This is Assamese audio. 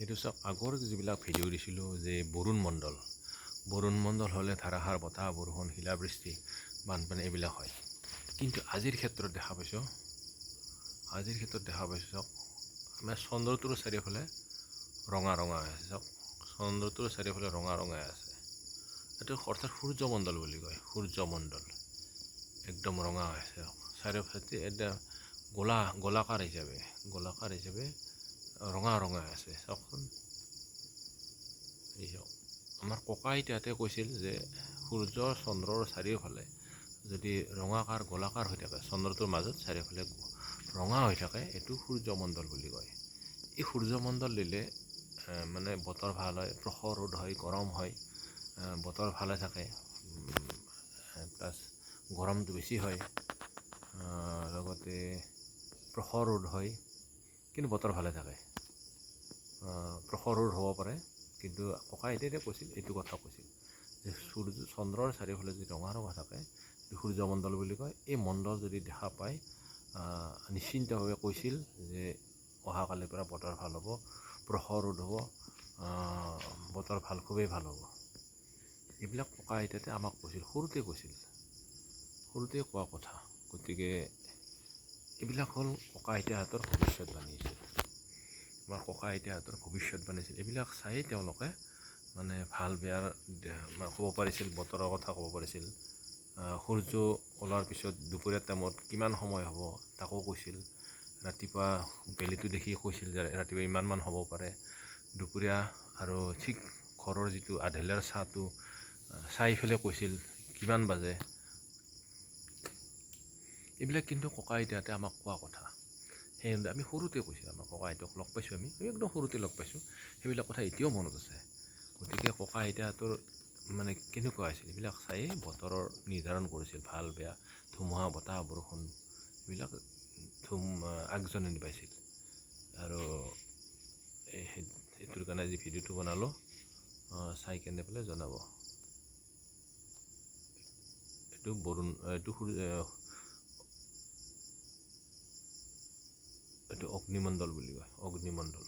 এইটো চাওক আগৰ যিবিলাক ভিডিঅ' দিছিলোঁ যে বৰুণ মণ্ডল হ'লে ধাৰাসাৰ বতাহ বৰষুণ শিলাবৃষ্টি বানপানী এইবিলাক হয়। কিন্তু আজিৰ ক্ষেত্ৰত দেখা পাইছোঁ চাওক আমাৰ চন্দ্ৰটোৰ চাৰিওফালে ৰঙা হৈ আছে। চাওক চন্দ্ৰটোৰ চাৰিওফালে ৰঙা হৈ আছে। এইটো অৰ্থাৎ সূৰ্যমণ্ডল বুলি কয়। সূৰ্যমণ্ডল একদম ৰঙা হৈ আছে। চাৰিওফালে এটা গোলাকাৰ হিচাপে ৰঙা হৈ আছে। চাওকচোন এই চাওক আমাৰ ককা আইতাহঁতে কৈছিল যে সূৰ্য চন্দ্ৰৰ চাৰিওফালে যদি গোলাকাৰ হৈ থাকে, চন্দ্ৰটোৰ মাজত চাৰিওফালে ৰঙা হৈ থাকে, এইটো সূৰ্যমণ্ডল বুলি কয়। এই সূৰ্যমণ্ডল দিলে মানে বতৰ ভাল হয়, প্ৰখৰ ৰ'দ হয়, গৰম হয়, বতৰ ভালে থাকে, প্লাছ গৰমটো বেছি হয়, লগতে প্ৰখৰ ৰ'দ হয়, কিন্তু বতৰ ভালে থাকে। প্ৰখৰ ৰ'দ হ'ব পাৰে, কিন্তু ককা আইতাই কৈছিল এইটো কথা কৈছিল যে চন্দ্ৰৰ চাৰিওফালে যদি ৰঙা থাকে এইটো সূৰ্যমণ্ডল বুলি কয়। এই মণ্ডল যদি দেখা পায় নিশ্চিন্তভাৱে কৈছিল যে অহাকালিৰ পৰা বতৰ ভাল হ'ব, প্ৰখৰ ৰ'দ হ'ব, বতৰ খুবেই ভাল হ'ব। এইবিলাক ককা আইতাতে আমাক কৈছিল, সৰুতে কোৱা কথা। গতিকে এইবিলাক হ'ল ককা আইতাহঁতৰ ভৱিষ্যতবাণী আছিল। আমাৰ ককা আইতাহঁতৰ ভৱিষ্যতবাণী আছিল। এইবিলাক চাই তেওঁলোকে মানে ভাল বেয়াৰ ক'ব পাৰিছিল, বতৰৰ কথা ক'ব পাৰিছিল। সূৰ্য ওলোৱাৰ পিছত দুপৰীয়া টাইমত কিমান সময় হ'ব তাকো কৈছিল। ৰাতিপুৱা বেলিটো দেখি কৈছিল যে ৰাতিপুৱা ইমানমান হ'ব পাৰে। দুপৰীয়া আৰু ঠিক ঘৰৰ যিটো আধেলীয়াৰ চাহটো চাই পেলাই কৈছিল কিমান বাজে। এইবিলাক কিন্তু ককা আইতাহঁতে আমাক কোৱা কথা। সেই আমি সৰুতে কৈছিল, আমাৰ ককা আইতাক লগ পাইছোঁ, আমি একদম সৰুতে লগ পাইছোঁ। সেইবিলাক কথা এতিয়াও মনত আছে। গতিকে ককা আইতাহঁতৰ মানে কেনেকুৱা আছিল, এইবিলাক চাই বতৰৰ নিৰ্ধাৰণ কৰিছিল, ভাল বেয়া, ধুমুহা বতাহ বৰষুণ এইবিলাক আগজাননী পাইছিল। আৰু সেইটোৰ কাৰণে আজি ভিডিঅ'টো বনালোঁ, চাই কেনে পেলাই জনাব। এইটো অগ্নিমণ্ডল বুলি কয়, অগ্নিমণ্ডল।